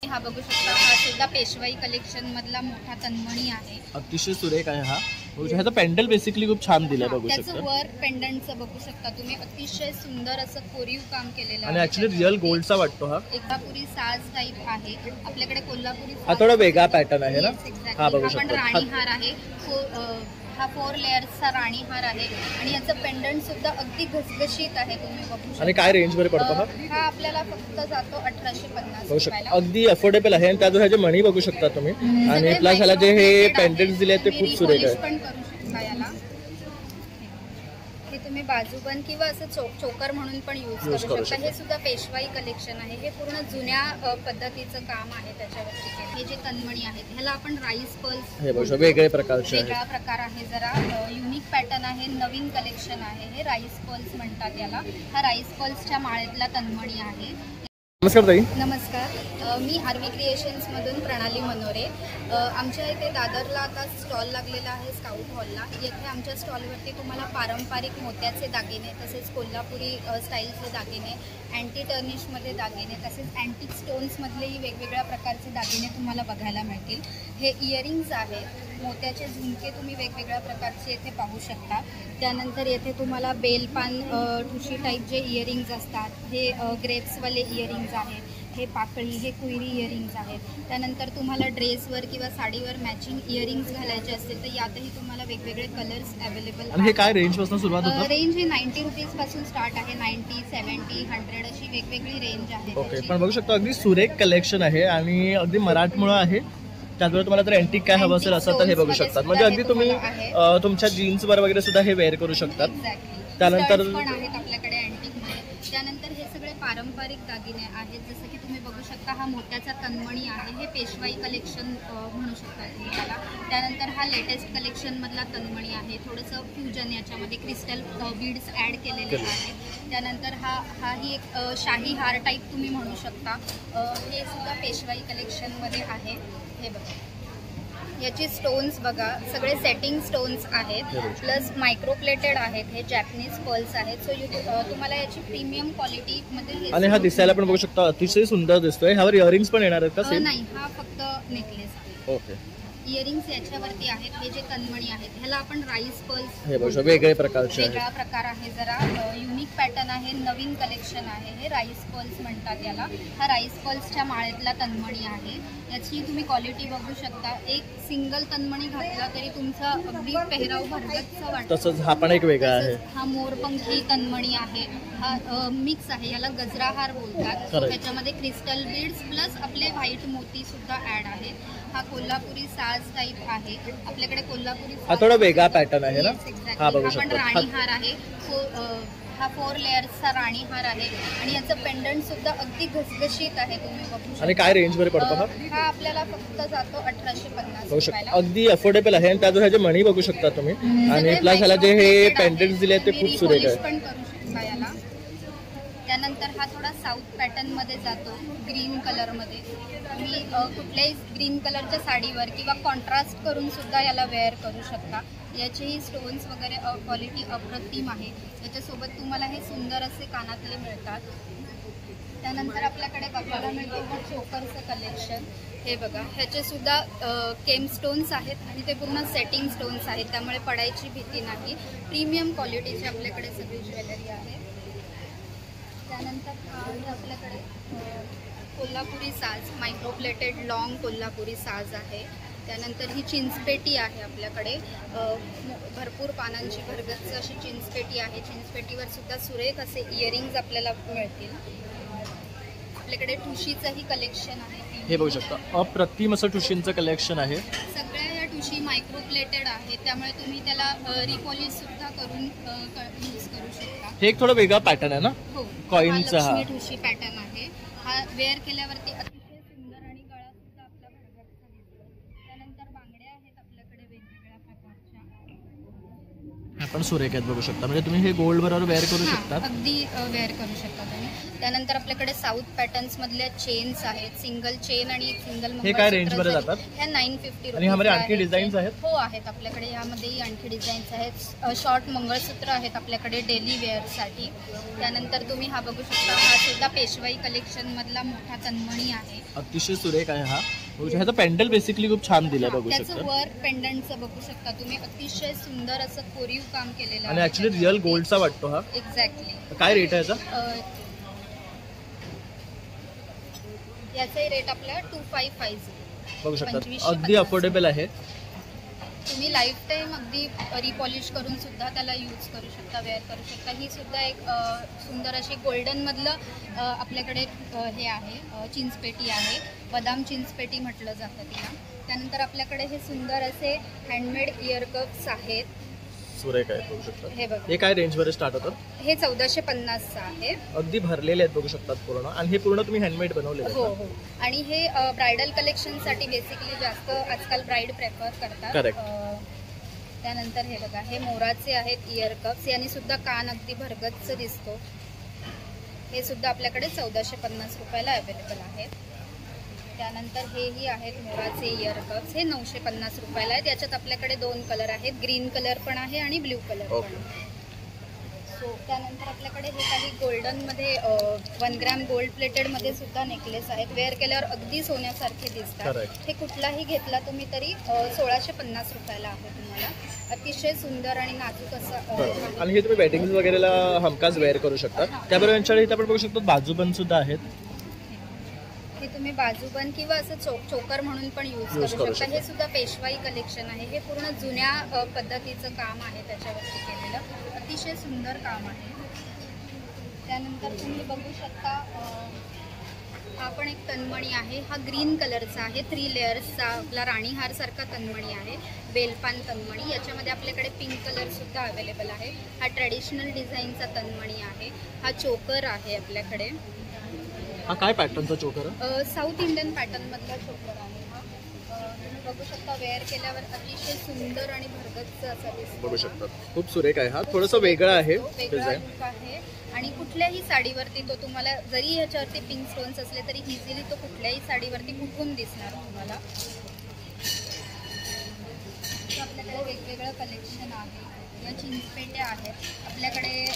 हा बघू शकता, हा सुद्धा पेशवाई कलेक्शन मधला मोठा तन्मणी आहे. अतिशय सुरेख आहे हा. ह्याचा पेंडल बेसिकली खूप छान दिलाय बघू शकता. त्याचं वर पेंडंटचं बघू शकता तुम्ही, अतिशय सुंदर असं कोरीव काम केलेलं आहे आणि ऍक्च्युली रिअल गोल्डचा वाटतो हा. कोल्हापुरी साज टाइप आहे आपल्याकडे. कोल्हापुरी हा थोडा वेगळा पॅटर्न आहे ना. हा बघू शकता. राणी हार आहे, हा 4 लेयर्सचा राणी हार आहे आणि याचं पेंडंट सुद्धा अगदी घसघशीत आहे, तुम्ही बघू शकता. आणि काय रेंज मध्ये पडतो हा? हा आपल्याला फक्त जातो 1850 बघू शकता. अगदी अफोर्डेबल आहे आणि त्यात ह्याचे मणी बघू शकता तुम्ही. आणि प्लस ह्याला जे हे पेंडंट्स दिले ते खूप सुरेख आहे. पण करू शकता याला. हे तुम्ही बाजूबंद किंवा असं चोकर म्हणून पण यूज करू शकता. हे सुद्धा पेशवाई कलेक्शन आहे. हे पूर्ण जुन्या पद्धतीचं काम आहे त्याच्यावरती. हे जे तन्मणी आहेत ह्याला आपण राईस पर्ल्स, हे बघा वेगळे प्रकारचे वेगळा प्रकार आहे, जरा युनिक पॅटर्न आहे, नवीन कलेक्शन आहे. हे राईस पर्ल्स म्हणतात याला. हा राईस पर्ल्सच्या माळेतला तन्मणी आहे. नमस्कार ताई. नमस्कार, मी आरवी क्रिएशन्समधून प्रणाली मनोरे. आमच्या इथे दादरला आता स्टॉल लागलेला आहे स्काउट हॉलला. येथे आमच्या स्टॉलवरती तुम्हाला पारंपरिक मोत्याचे दागिने, तसेच कोल्हापुरी स्टाईलचे दागिने, अँटी टर्निशमध्ये दागिने, तसेच अँटिक स्टोन्समधलेही वेगवेगळ्या प्रकारचे दागिने तुम्हाला बघायला मिळतील. हे इयरिंग्ज आहेत, मोत्याचे झुमके तुम्ही वेगवेगळ्या प्रकारचे येथे पाहू शकता. त्यानंतर येथे तुम्हाला बेलपान ठुशी टाईप जे इयरिंग्ज असतात, हे ग्रेप्सवाले इयरिंग्ज आहेत. हे पाकळी, हे कुयरी इयरिंग्ज आहेत. त्यानंतर तुम्हाला ड्रेसवर किंवा साडीवर मॅचिंग इयरिंग्ज घालायचे असतील तर यातही तुम्हाला वेगवेगळे कलर्स अवेलेबल. आणि हे काय रेंज पासून सुरुवात होतं? रेंज हे 90 रुपीज पासून स्टार्ट आहे. 90, 70, 100 अशी वेगवेगळी रेंज आहे. ओके, पण बघू शकतो अगदी सुरेख कलेक्शन आहे आणि अगदी मराठमोळं आहे. त्याचबरोबर तुम्हाला जर अँटिक काय हवं असेल असं तर हे बघू शकतात. म्हणजे अगदी तुम्ही तुमच्या जीन्सवर वगैरे सुद्धा हे वेअर करू शकतात. त्यानंतर पण आहेत आपल्याकडे अँटिक मध्ये. त्यानंतर हे सगळे पारंपरिक दागिने आहेत, जसं की तुम्ही बघू शकता हा मोत्याचा तन्मणी आहे. हे पेशवाई कलेक्शन म्हणू शकता तुम्ही त्याला. त्यानंतर हा लेटेस्ट कलेक्शन मधला तन्मणी आहे. थोडंसं फ्युजन, याच्यामध्ये क्रिस्टल बीड्स ॲड केलेले आहेत. त्यानंतर हाही एक शाही हार टाईप तुम्ही म्हणू शकता. हे सुद्धा पेशवाई कलेक्शनमध्ये आहे. हे बघा, याची स्टोन्स बघा, सगळे सेटिंग स्टोन्स आहेत, प्लस मायक्रोप्लेटेड आहेत. हे जॅपनीज पर्ल्स आहेत. सो तुम्हाला याची प्रीमियम क्वालिटी मध्ये. आणि हा दिसायला पण बघू शकता अतिशय सुंदर दिसतोय. ह्यावर इयरिंग्स पण येणार आहेत का? नाही, हा फक्त नेकलेस आहे. ओके. इयरिंग्स याच्यावरती आहेत. हे जे तन्मणी आहेत ह्याला आपण राईस पर्ल्स, हे बघा वेगळे प्रकारचे आहे. वेगळा प्रकार आहे, जरा युनिक पॅटर्न आहे, नवीन कलेक्शन आहे. हे राईस पर्ल्स म्हणतात याला. हा राईस पर्ल्सच्या माळेतला तन्मणी आहे. याची तुम्ही क्वालिटी बघू शकता. एक सिंगल तन्मणी घातला तरी तुमचा अगदी पेहराव भरगच्च वाटतो. तसंच हा पण एक वेगळा आहे. हा मोरपंखी तन्मणी आहे. हा मिक्स आहे, याला गजरा हार बोलतात. त्याच्यामध्ये क्रिस्टल बीड्स प्लस आपले व्हाईट मोती सुद्धा ऍड आहेत. हा कोल्हापुरी साज टाइप आहे आपल्याकडे. कोल्हापुरी हा थोडा वेगळा पॅटर्न आहे ना. हा बघू शकता. राणी हार आहे, हा 4 लेयर्सचा राणी हार आहे आणि याचं पेंडंट सुद्धा अगदी घसघशीत आहे, तुम्ही बघू शकता. आणि काय रेंज मध्ये पडतो हा? हा आपल्याला फक्त जातो 1850 बघू शकता. अगदी अफोर्डेबल आहे आणि त्यात ह्याचे मणी बघू शकता तुम्ही. आणि प्लस ह्याला जे हे पेंडंट्स दिले ते खूप सुरेख आहे. पण करू शकता याला. त्यानंतर हा थोडा साऊथ पॅटर्न मध्ये जातो, ग्रीन कलर मध्ये. तुम्ही कुठल्याही ग्रीन कलरच्या साडीवर किंवा कॉन्ट्रास्ट करून सुद्धा याला वेअर करू शकता. याचेही स्टोन्स वगैरे क्वालिटी अप्रतिम आहे. त्याच्यासोबत तुम्हाला हे सुंदर असे कानातले मिळतात. त्यानंतर आपल्याकडे बघायला मिळतो चोकरचं कलेक्शन. हे बघा, ह्याचे सुद्धा केम स्टोन्स आहेत आणि ते पूर्ण सेटिंग स्टोन्स आहेत, त्यामुळे पडायची भीती नाही. प्रीमियम क्वालिटीची आपल्याकडे सगळी ज्वेलरी आहे. त्यानंतर आपल्याकडे कोल्हापुरी साज, मायक्रोप्लेटेड लॉंग कोल्हापुरी साज आहे. त्यानंतर ही चिंचपेटी आहे आपल्याकडे. भरपूर पानांची भरगच्च अशी चिंचपेटी आहे. चिंचपेटीवर सुद्धा सुरेख असे इयरिंग्ज आपल्याला मिळतील. आपल्याकडे ठुशीचंही कलेक्शन आहे. हे बघू शकता अप्रतिम असं ठुशींचं कलेक्शन आहे. सगळ्या या ठुशी मायक्रोप्लेटेड आहे, त्यामुळे तुम्ही त्याला रिपॉलिश सुद्धा करून यूज करू शकता. हे एक थोडा वेगळा पॅटर्न आहे ना. हो, कॉइनचा हा ठुशी पॅटर्न आहे. हा वेअर केल्यावरती अतिशय सुंदर आणि गळा सुद्धा आपला भरगच्च दिसतो. त्यानंतर बांगड्या आहेत आपल्याकडे वेगवेगळ्या प्रकारच्या. हा पण सुरेख आहेत बघू शकता. म्हणजे तुम्ही हे गोल्ड बरोबर वेअर करू शकता. अगदी वेअर करू शकता तुम्ही. त्यानंतर आपल्याकडे साऊथ पॅटर्न्स मधल्या चेन्स आहेत, सिंगल चेन आणि सिंगल. हे काय रेंज मध्ये जातात? ह्या 950 आणि ह्यामध्ये आणखी डिझाईन्स आहेत? हो आहेत आपल्याकडे. यामध्येही आणखी डिझाईन्स आहेत. शॉर्ट मंगळसूत्र आहेत आपल्याकडे डेली वेअरसाठी. त्यानंतर तुम्ही हा बघू शकता, हा सुद्धा पेशवाई कलेक्शन मधला मोठा तन्मणी आहे. अतिशय सुरेख आहे हा. ह्याचं पेंडल बेसिकली खूप छान दिलं बघू शकता. त्याचं वर्क पेंडंटचं बघू शकता तुम्ही. अतिशय सुंदर असं कोरीव काम केलेलं आहे आणि ऍक्च्युली रिअल गोल्डचा वाटतो हा. एक्झॅक्टली. काय रेट आहे याचा? याचाही रेट आपला 2550 बघू शकता. अगदी अफोर्डेबल आहे. तुम्ही लाईफ टाईम अगदी रिपॉलिश करून सुद्धा त्याला यूज करू शकता, वेअर करू शकता. ही सुद्धा एक सुंदर अशी गोल्डन मधलं आपल्याकडे हे आहे, चिंचपेटी आहे. बदाम चिंचपेटी म्हटलं जातं तिला. त्यानंतर आपल्याकडे हे सुंदर असे हँडमेड इयर कप्स आहेत. सुरेख आहे बघू शकता. हे बघा, हे काय रेंज मध्ये स्टार्ट होतं? हे 1450 आहे. अगदी भरलेले आहेत बघू शकतात पूर्ण. आणि हे पूर्ण तुम्ही हँडमेड बनवलेले हो हो. आणि हे ब्रायडल कलेक्शन साठी बेसिकली जास्त आजकाल ब्राईड प्रेफर करतात. करेक्ट. त्यानंतर हे बघा, हे मोराचे आहेत इयर कप्स. यांनी सुद्धा कान अगदी भरगच्च दिसतो. हे सुद्धा आपल्याकडे 1450 रुपयाला अवेलेबल आहेत. त्यानंतर हेही आहेत मोराचे इयर कप्स. हे 950 रुपयाला आहेत. याच्यात आपल्याकडे 2 कलर आहेत, ग्रीन कलर पण आहे आणि ब्ल्यू कलर पण आहे. सो त्यानंतर आपल्याकडे हे काही गोल्डनमध्ये 1 ग्रॅम गोल्ड प्लेटेडमध्ये सुद्धा नेकलेस आहेत. वेअर केल्यावर अगदी सोन्यासारखे दिसतात. हे कुठलाही घेतला तुम्ही तरी 1650 रुपयाला आहे तुम्हाला. अतिशय सुंदर आणि नाजूक असं. आणि हे तुम्ही वेडिंग वगैरेला हमखास वेअर करू शकता. त्याबरोबर यांच्याकडे इथे आपण बघू शकतो बाजूबंद सुद्धा आहेत. हे तुम्ही बाजूबंद किंवा असं चोकर म्हणून पण यूज करू शकता. हे सुद्धा पेशवाई कलेक्शन आहे. हे पूर्ण जुन्या पद्धतीचं काम आहे त्याच्यावरती केलेलं. अतिशय सुंदर काम आहे. त्यानंतर तुम्ही बघू शकता, हा पण एक तन्मणी आहे. हा ग्रीन कलरचा आहे. 3 लेयर्सचा आपला राणीहार सारखा तन्मणी आहे. बेलपान तन्मणी. याच्यामध्ये आपल्याकडे पिंक कलर सुद्धा अवेलेबल आहे. हा ट्रेडिशनल डिझाईनचा तन्मणी आहे. हा चोकर आहे आपल्याकडे. हा काय पॅटर्नचा चोकर? साऊथ इंडियन पॅटर्न मधला चोकर आहे हा. तुम्ही बघू शकता, वेअर केल्यावर अतिशय सुंदर आणि भरगच्च असा दिसतो. बघू शकता. खूप सुरेख आहे हा. थोडंसं वेगळं आहे वेगळा लुक आहे. आणि कुठल्याही साडीवरती तो तुम्हाला, जरी ह्याच्यावरती पिंक स्टोन्स असले तरी इझिली तो कुठल्याही साडीवरती उठून दिसणार तुम्हाला. आपल्याकडे वेगवेगळं कलेक्शन आहे. या चिंचपेट्या आहेत आपल्याकडे.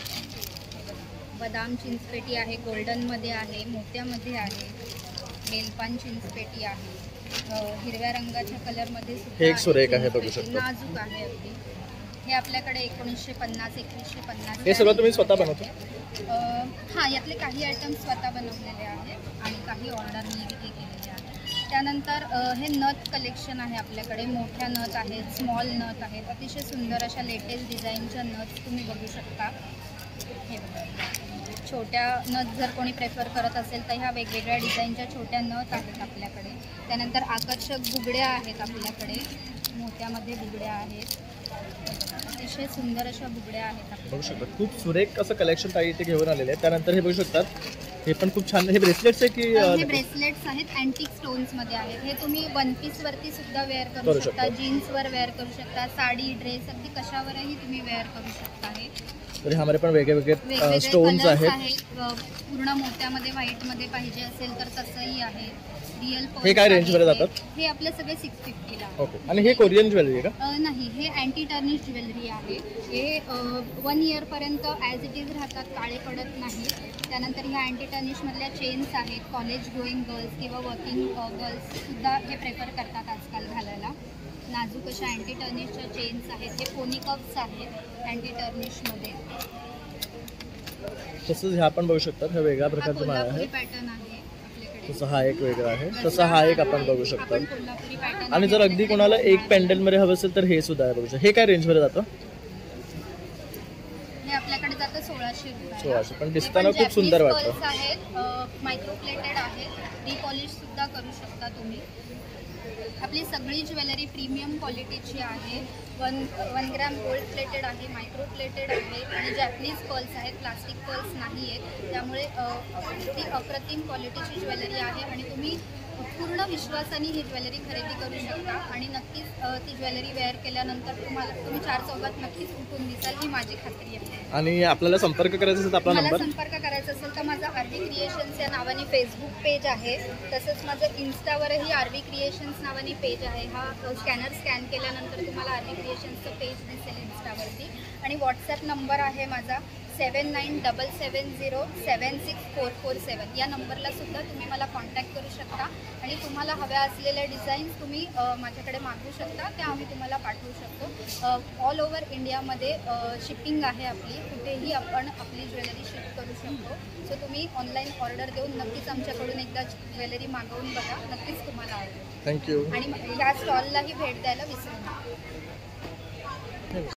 बदाम चिंचपेटी आहे, गोल्डनमध्ये आहे, मोत्यामध्ये आहे. बेलपान चिंचपेटी आहे, हिरव्या रंगाच्या कलरमध्ये सुद्धा एक सुरेख आहे बघू शकता. नाजूक आहे अगदी. हे आपल्याकडे 1950-2150. हे सगळं तुम्ही स्वतः बनवता? हां, यातले काही आयटम स्वतः बनवलेले आहेत आणि काही ऑर्डरने हे केलेले आहेत. त्यानंतर हे नथ कलेक्शन आहे आपल्याकडे. मोठ्या नथ आहेत, स्मॉल नथ आहेत. अतिशय सुंदर अशा लेटेस्ट डिझाईनच्या नथ तुम्ही बघू शकता. हे बघा, छोट्या नथ जर कोणी प्रेफर करत असेल तर ह्या वेगवेगळ्या डिझाईनच्या छोट्या नथ आहेत आपल्याकडे. त्यानंतर आकर्षक बुगड्या आहेत आपल्याकडे. मोत्यामध्ये बुगड्या आहेत. अतिशय सुंदर अशा बुगड्या आहेत. बघू शकता खूप सुरेख असं कलेक्शन ताई इथे घेऊन आलेले आहे. त्यानंतर हे बघू शकतात, हे पण खूप छान. हे ब्रेसलेट्स आहे की? हे ब्रेसलेट्स आहेत, अँटिक स्टोन्स मध्ये आहेत. हे तुम्ही 1 पीस वरती सुद्धा वेअर करू शकता, जीन्सवर वेअर करू शकता, साडी, ड्रेस, अगदी कशावरही तुम्ही वेअर करू शकता. हे तर ह्यामध्ये पण वेगवेगळे स्टोन्स आहेत. पूर्ण मोत्यामध्ये व्हाईटमध्ये पाहिजे असेल तर तसंही आहे. रिअल. हे काय रेंजमध्ये जातात? हे आपले सगळे 650 ला. ओके. आणि हे कोरियन ज्वेलरी आहे का? नाही, हे अँटी टर्निश ज्वेलरी आहे. हे 1 इयर पर्यंत ॲज इट इज राहतात, काळे पडत नाही. त्यानंतर ह्या अँटी टर्निशमधल्या चेन्स आहेत. कॉलेज गोईंग गर्ल्स किंवा वर्किंग गर्ल्ससुद्धा हे प्रेफर करतात आजकाल घालायला. नाजूक अशा अँटी टर्निशच्या चेन्स आहेत. हे पोनी कप्स आहेत अँटी टर्निशमध्ये. तसंच ह्या आपण बघू शकतात. हा वेगळ्या प्रकारचा माळ आहे. पॅटर्न आहे. तसं हा एक वेगळा आहे, तसं हा एक आपण बघू शकतो. आणि जर अगदी कोणाला एक पॅन्डल मध्ये हवं असेल तर हे सुद्धा आहे बघू शकतो. हे काय रेंज मध्ये जातं? हे आपल्याकडे जातं 1600 रुपये. 1600. पण दिसताना खूप सुंदर वाटतं. आहेत, मायक्रो प्लेटेड आहेत. रिपॉलिश सुद्धा करू शकता तुम्ही. आपली सगळी ज्वेलरी प्रीमियम क्वालिटीची आहे. 1 ग्रॅम गोल्ड प्लेटेड आहे, मायक्रो प्लेटेड आहे आणि जॅपनीज पर्ल्स आहेत. प्लास्टिक पर्ल्स नाही आहेत. त्यामुळे अगदी अप्रतिम क्वालिटीची ज्वेलरी आहे आणि तुम्ही पूर्ण पूर्ण विश्वासाने ही ज्वेलरी खरेदी करू शकता आणि नक्कीच ती ज्वेलरी वेअर केल्यानंतर तुम्ही चार चौघात नक्कीच उठून दिसाल ही माझी खात्री आहे. आणि आपल्याला संपर्क करायचा असेल तर आपला मला नंबर? संपर्क करायचा असेल तर माझा आरवी क्रिएशन्स या नावाने फेसबुक पेज आहे. तसंच माझं इन्स्टावरही आरवी क्रिएशन्स नावाने पेज आहे. हा स्कॅनर स्कॅन केल्यानंतर तुम्हाला आरवी क्रिएशन्सचं पेज दिसेल इन्स्टावरती. आणि व्हॉट्सॲप नंबर आहे माझा 7977076447. या नंबरला सुद्धा तुम्ही मला कॉन्टॅक्ट करू शकता आणि तुम्हाला हव्या असलेल्या डिझाईन्स तुम्ही माझ्याकडे मागवू शकता, त्या आम्ही तुम्हाला पाठवू शकतो. ऑल ओव्हर इंडियामध्ये शिपिंग आहे आपली, कुठेही आपण आपली ज्वेलरी शिप करू शकतो. सो तुम्ही ऑनलाईन ऑर्डर देऊन नक्कीच आमच्याकडून एकदा ज्वेलरी मागवून बघा, नक्कीच तुम्हाला आवडेल. थँक्यू. आणि ह्या स्टॉललाही भेट द्यायला विसरू नका.